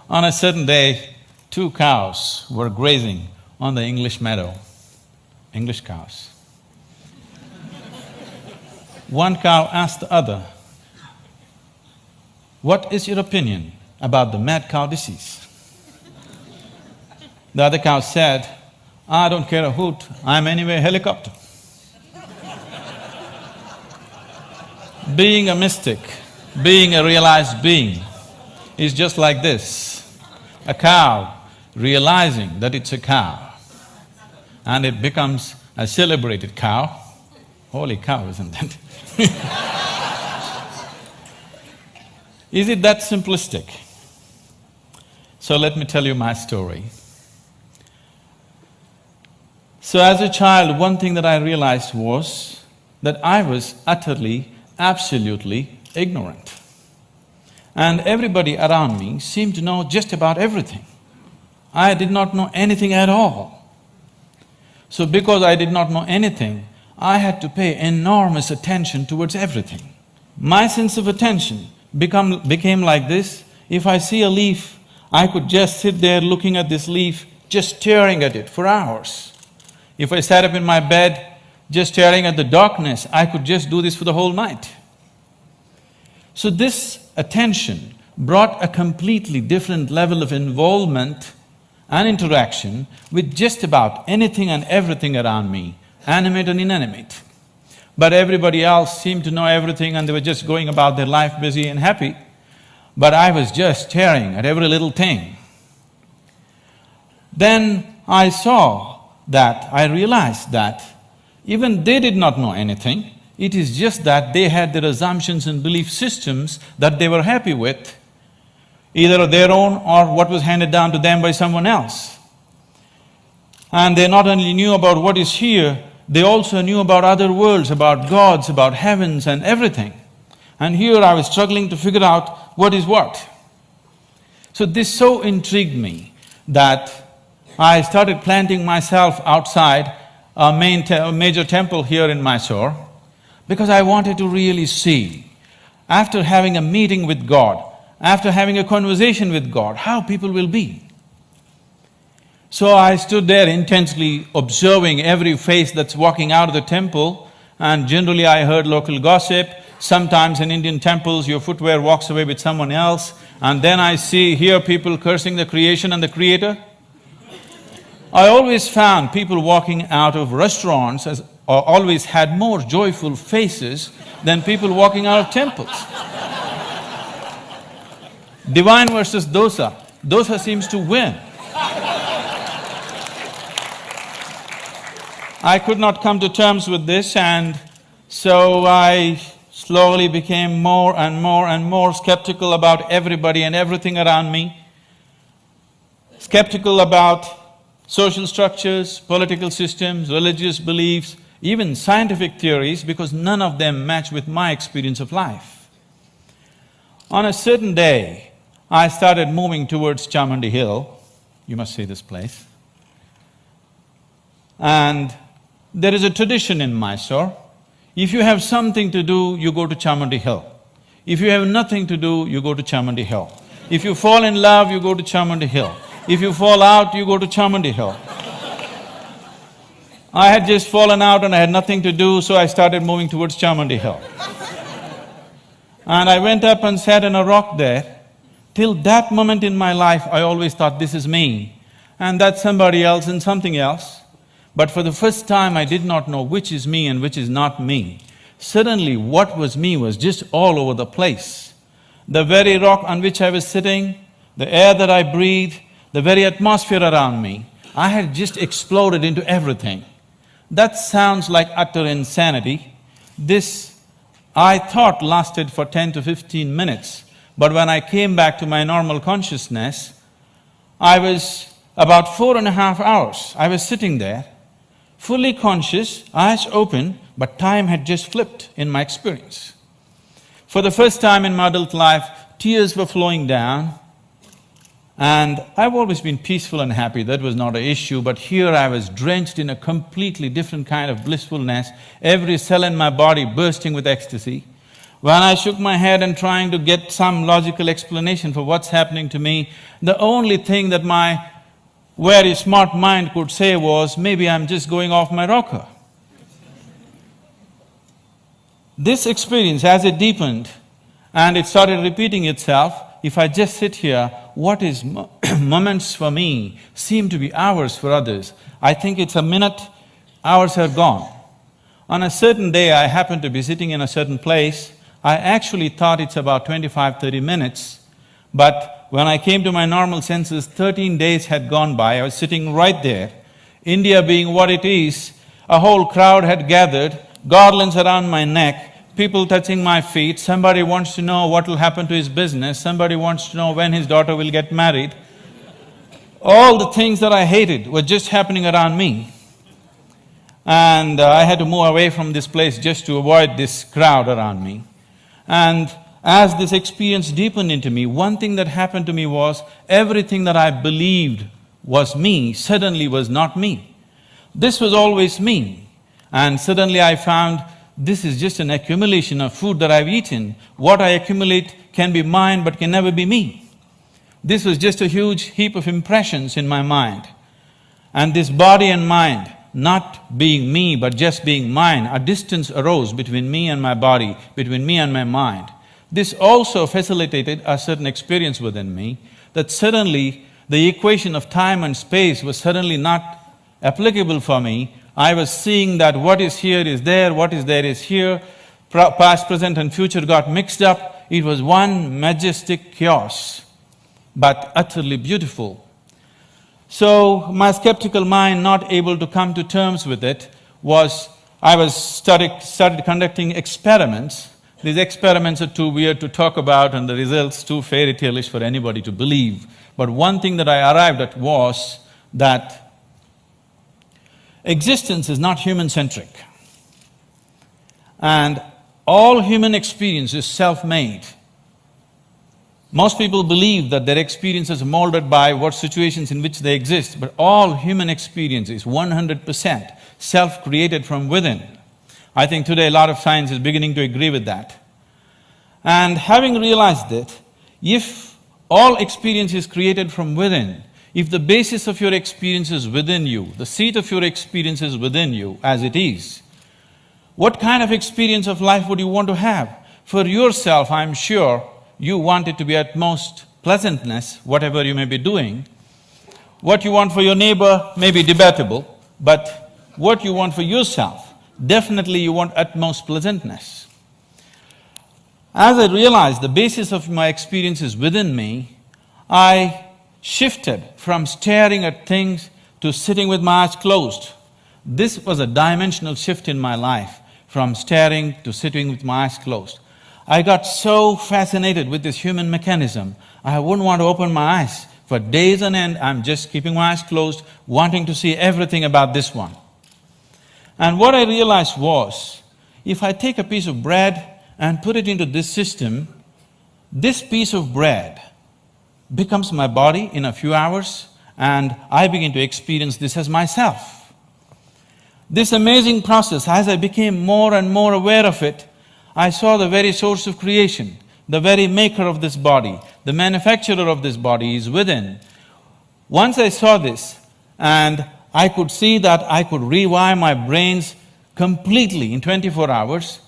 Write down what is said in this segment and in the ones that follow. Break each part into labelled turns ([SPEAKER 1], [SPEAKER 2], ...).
[SPEAKER 1] On a certain day, two cows were grazing on the English meadow, English cows. One cow asked the other, "What is your opinion about the mad cow disease?" The other cow said, "I don't care a hoot, I'm anyway a helicopter." Being a mystic, being a realized being is just like this. A cow realizing that it's a cow and it becomes a celebrated cow. Holy cow, isn't it? Is it that simplistic? So let me tell you my story. So as a child, one thing that I realized was that I was utterly, absolutely ignorant. And everybody around me seemed to know just about everything. I did not know anything at all. So because I did not know anything, I had to pay enormous attention towards everything. My sense of attention became like this: if I see a leaf, I could just sit there looking at this leaf, just staring at it for hours. If I sat up in my bed, just staring at the darkness, I could just do this for the whole night. So this attention brought a completely different level of involvement and interaction with just about anything and everything around me, animate and inanimate. But everybody else seemed to know everything and they were just going about their life busy and happy. But I was just staring at every little thing. Then I realized that even they did not know anything. It is just that they had their assumptions and belief systems that they were happy with, either their own or what was handed down to them by someone else. And they not only knew about what is here, they also knew about other worlds, about gods, about heavens and everything. And here I was struggling to figure out what is what. So this so intrigued me that I started planting myself outside a major temple here in Mysore, because I wanted to really see, after having a meeting with God, after having a conversation with God, how people will be. So I stood there intensely observing every face that's walking out of the temple, and generally I heard local gossip. Sometimes in Indian temples, your footwear walks away with someone else, and then I hear people cursing the creation and the creator. I always found people walking out of restaurants always had more joyful faces than people walking out of temples. Divine versus dosa, dosa seems to win. I could not come to terms with this, and so I slowly became more and more and more skeptical about everybody and everything around me. Skeptical about social structures, political systems, religious beliefs, even scientific theories, because none of them match with my experience of life. On a certain day, I started moving towards Chamandi Hill. You must see this place. And there is a tradition in Mysore. If you have something to do, you go to Chamandi Hill. If you have nothing to do, you go to Chamandi Hill. If you fall in love, you go to Chamandi Hill. If you fall out, you go to Chamandi Hill. I had just fallen out and I had nothing to do, so I started moving towards Chamandi Hill. And I went up and sat on a rock there. Till that moment in my life, I always thought, this is me, and that's somebody else and something else. But for the first time, I did not know which is me and which is not me. Suddenly, what was me was just all over the place. The very rock on which I was sitting, the air that I breathed, the very atmosphere around me, I had just exploded into everything. That sounds like utter insanity. This, I thought, lasted for 10 to 15 minutes. But when I came back to my normal consciousness, I was about 4.5 hours. I was sitting there, fully conscious, eyes open, but time had just flipped in my experience. For the first time in my adult life, tears were flowing down, and I've always been peaceful and happy, that was not an issue, but here I was drenched in a completely different kind of blissfulness, every cell in my body bursting with ecstasy. When I shook my head and trying to get some logical explanation for what's happening to me, the only thing that my very smart mind could say was, maybe I'm just going off my rocker. This experience, as it deepened and it started repeating itself, if I just sit here, what is moments for me seem to be hours for others. I think it's a minute, hours are gone. On a certain day, I happened to be sitting in a certain place. I actually thought it's about 25–30 minutes, but when I came to my normal senses, 13 days had gone by. I was sitting right there. India being what it is, a whole crowd had gathered, garlands around my neck, people touching my feet, somebody wants to know what will happen to his business, somebody wants to know when his daughter will get married. All the things that I hated were just happening around me. And I had to move away from this place just to avoid this crowd around me. And as this experience deepened into me, one thing that happened to me was everything that I believed was me suddenly was not me. This was always me. And suddenly I found this is just an accumulation of food that I've eaten. What I accumulate can be mine but can never be me. This was just a huge heap of impressions in my mind. And this body and mind, not being me but just being mine, a distance arose between me and my body, between me and my mind. This also facilitated a certain experience within me, that suddenly the equation of time and space was suddenly not applicable for me. I was seeing that what is here is there, what is there is here, past, present and future got mixed up. It was one majestic chaos, but utterly beautiful. So my skeptical mind, not able to come to terms with it, started conducting experiments. These experiments are too weird to talk about and the results too fairy tale-ish for anybody to believe. But one thing that I arrived at was that existence is not human-centric. And all human experience is self-made. Most people believe that their experience is molded by what situations in which they exist, but all human experience is 100% self-created from within. I think today a lot of science is beginning to agree with that. And having realized that, if all experience is created from within, if the basis of your experience is within you, the seat of your experience is within you as it is, what kind of experience of life would you want to have? For yourself, I'm sure you want it to be at most pleasantness, whatever you may be doing. What you want for your neighbor may be debatable, but what you want for yourself, definitely you want utmost pleasantness. As I realized the basis of my experience is within me, I shifted from staring at things to sitting with my eyes closed. This was a dimensional shift in my life, from staring to sitting with my eyes closed. I got so fascinated with this human mechanism, I wouldn't want to open my eyes. For days on end, I'm just keeping my eyes closed, wanting to see everything about this one. And what I realized was, if I take a piece of bread and put it into this system, this piece of bread becomes my body in a few hours and I begin to experience this as myself. This amazing process, as I became more and more aware of it, I saw the very source of creation, the very maker of this body, the manufacturer of this body is within. Once I saw this and I could see that I could rewire my brains completely in 24 hours,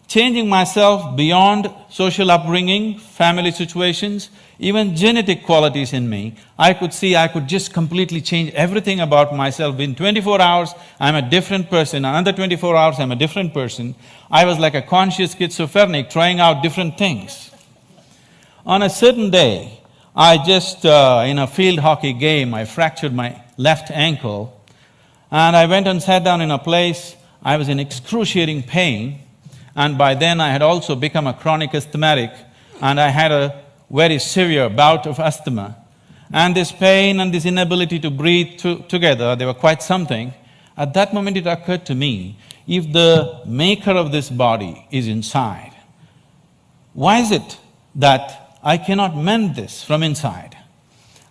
[SPEAKER 1] changing myself beyond social upbringing, family situations, even genetic qualities in me, I could see I could just completely change everything about myself. In 24 hours, I'm a different person, another 24 hours, I'm a different person. I was like a conscious schizophrenic trying out different things. On a certain day, I just, in a field hockey game, I fractured my left ankle and I went and sat down in a place. I was in excruciating pain, and by then I had also become a chronic asthmatic and I had a very severe bout of asthma. And this pain and this inability to breathe together, they were quite something. At that moment it occurred to me, if the maker of this body is inside, why is it that I cannot mend this from inside?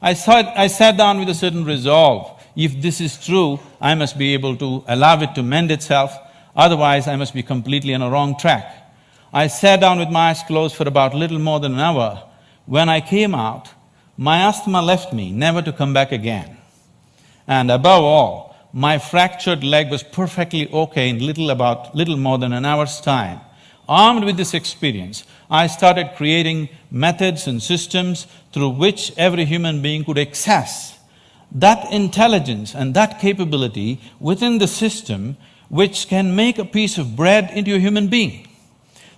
[SPEAKER 1] I sat down with a certain resolve. If this is true, I must be able to allow it to mend itself, otherwise I must be completely on a wrong track. I sat down with my eyes closed for about little more than an hour. When I came out, my asthma left me, never to come back again. And above all, my fractured leg was perfectly okay in little more than an hour's time. Armed with this experience, I started creating methods and systems through which every human being could access that intelligence and that capability within the system which can make a piece of bread into a human being.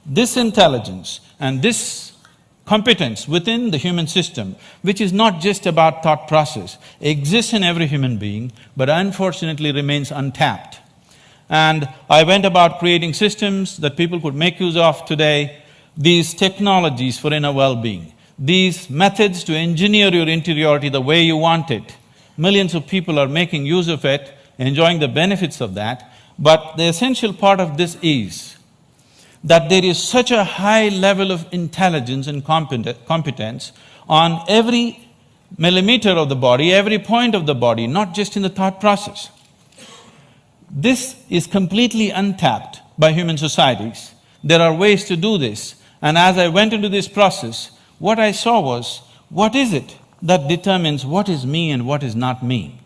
[SPEAKER 1] This intelligence and this competence within the human system, which is not just about thought process, exists in every human being, but unfortunately remains untapped. And I went about creating systems that people could make use of today, these technologies for inner well-being, these methods to engineer your interiority the way you want it. Millions of people are making use of it, enjoying the benefits of that, but the essential part of this is that there is such a high level of intelligence and competence on every millimeter of the body, every point of the body, not just in the thought process. This is completely untapped by human societies. There are ways to do this, and as I went into this process, what I saw was, what is it that determines what is me and what is not me?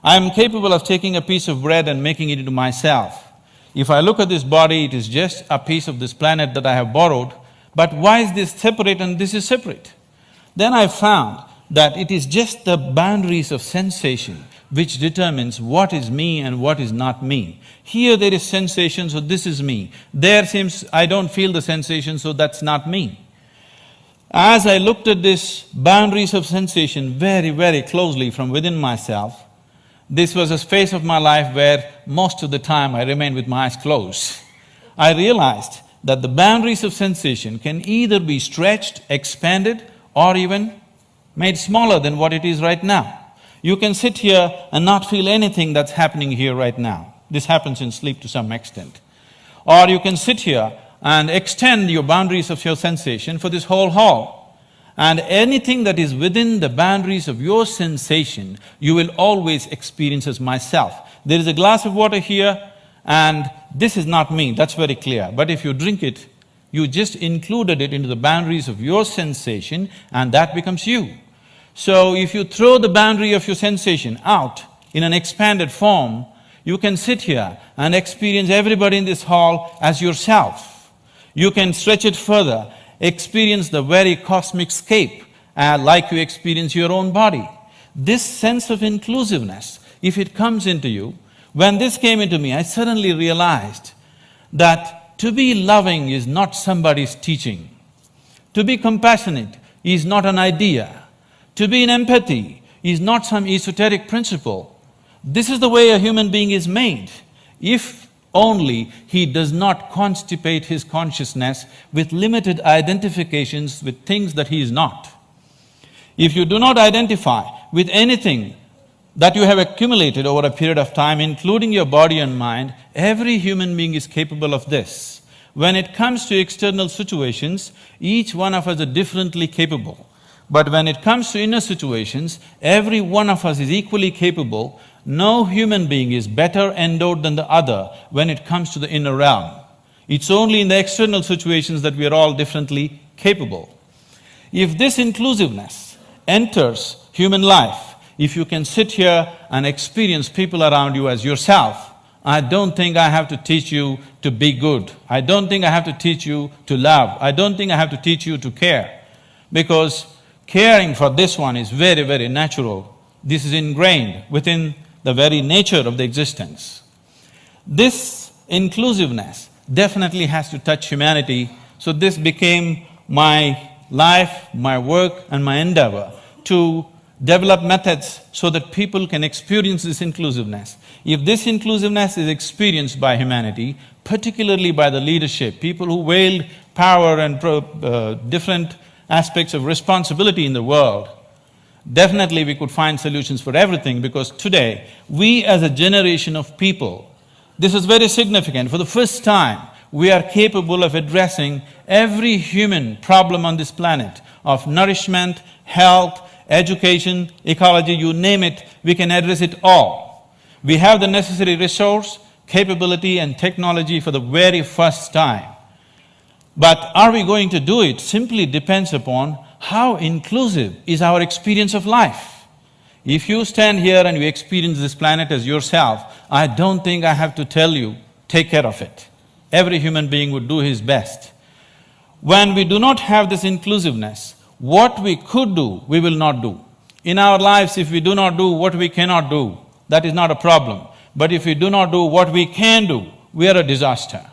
[SPEAKER 1] I am capable of taking a piece of bread and making it into myself. If I look at this body, it is just a piece of this planet that I have borrowed, but why is this separate and this is separate? Then I found that it is just the boundaries of sensation which determines what is me and what is not me. Here there is sensation, so this is me. There seems I don't feel the sensation, so that's not me. As I looked at this boundaries of sensation very, very closely from within myself, this was a phase of my life where most of the time I remained with my eyes closed. I realized that the boundaries of sensation can either be stretched, expanded, or even made smaller than what it is right now. You can sit here and not feel anything that's happening here right now. This happens in sleep to some extent. Or you can sit here and extend your boundaries of your sensation for this whole hall. And anything that is within the boundaries of your sensation, you will always experience as myself. There is a glass of water here and this is not me, that's very clear. But if you drink it, you just included it into the boundaries of your sensation and that becomes you. So if you throw the boundary of your sensation out in an expanded form, you can sit here and experience everybody in this hall as yourself. You can stretch it further, experience the very cosmic scape like you experience your own body. This sense of inclusiveness, if it comes into you, when this came into me, I suddenly realized that to be loving is not somebody's teaching. To be compassionate is not an idea. To be in empathy is not some esoteric principle. This is the way a human being is made, if only he does not constipate his consciousness with limited identifications with things that he is not. If you do not identify with anything that you have accumulated over a period of time, including your body and mind, every human being is capable of this. When it comes to external situations, each one of us are differently capable. But when it comes to inner situations, every one of us is equally capable. No human being is better endowed than the other when it comes to the inner realm. It's only in the external situations that we are all differently capable. If this inclusiveness enters human life, if you can sit here and experience people around you as yourself, I don't think I have to teach you to be good. I don't think I have to teach you to love. I don't think I have to teach you to care. Because caring for this one is very, very natural. This is ingrained within the very nature of the existence. This inclusiveness definitely has to touch humanity, so this became my life, my work and my endeavor to develop methods so that people can experience this inclusiveness. If this inclusiveness is experienced by humanity, particularly by the leadership, people who wield power and different aspects of responsibility in the world, definitely we could find solutions for everything, because today, we as a generation of people, this is very significant, for the first time, we are capable of addressing every human problem on this planet of nourishment, health, education, ecology, you name it, we can address it all. We have the necessary resource, capability and technology for the very first time. But are we going to do it simply depends upon how inclusive is our experience of life. If you stand here and you experience this planet as yourself, I don't think I have to tell you, take care of it. Every human being would do his best. When we do not have this inclusiveness, what we could do, we will not do. In our lives, if we do not do what we cannot do, that is not a problem. But if we do not do what we can do, we are a disaster.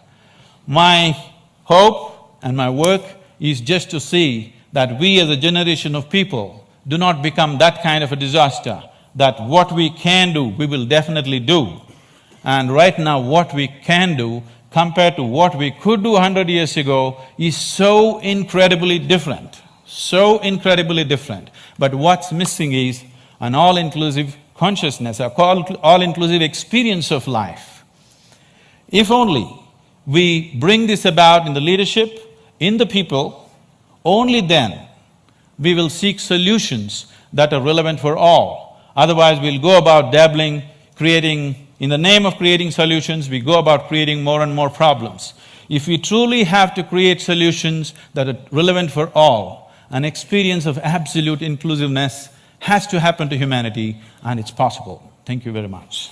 [SPEAKER 1] My hope and my work is just to see that we as a generation of people do not become that kind of a disaster, that what we can do, we will definitely do. And right now, what we can do compared to what we could do 100 years ago is so incredibly different, so incredibly different. But what's missing is an all-inclusive consciousness, a all-inclusive experience of life. If only we bring this about in the leadership, in the people, only then we will seek solutions that are relevant for all. Otherwise, we'll go about dabbling, in the name of creating solutions, we go about creating more and more problems. If we truly have to create solutions that are relevant for all, an experience of absolute inclusiveness has to happen to humanity, and it's possible. Thank you very much.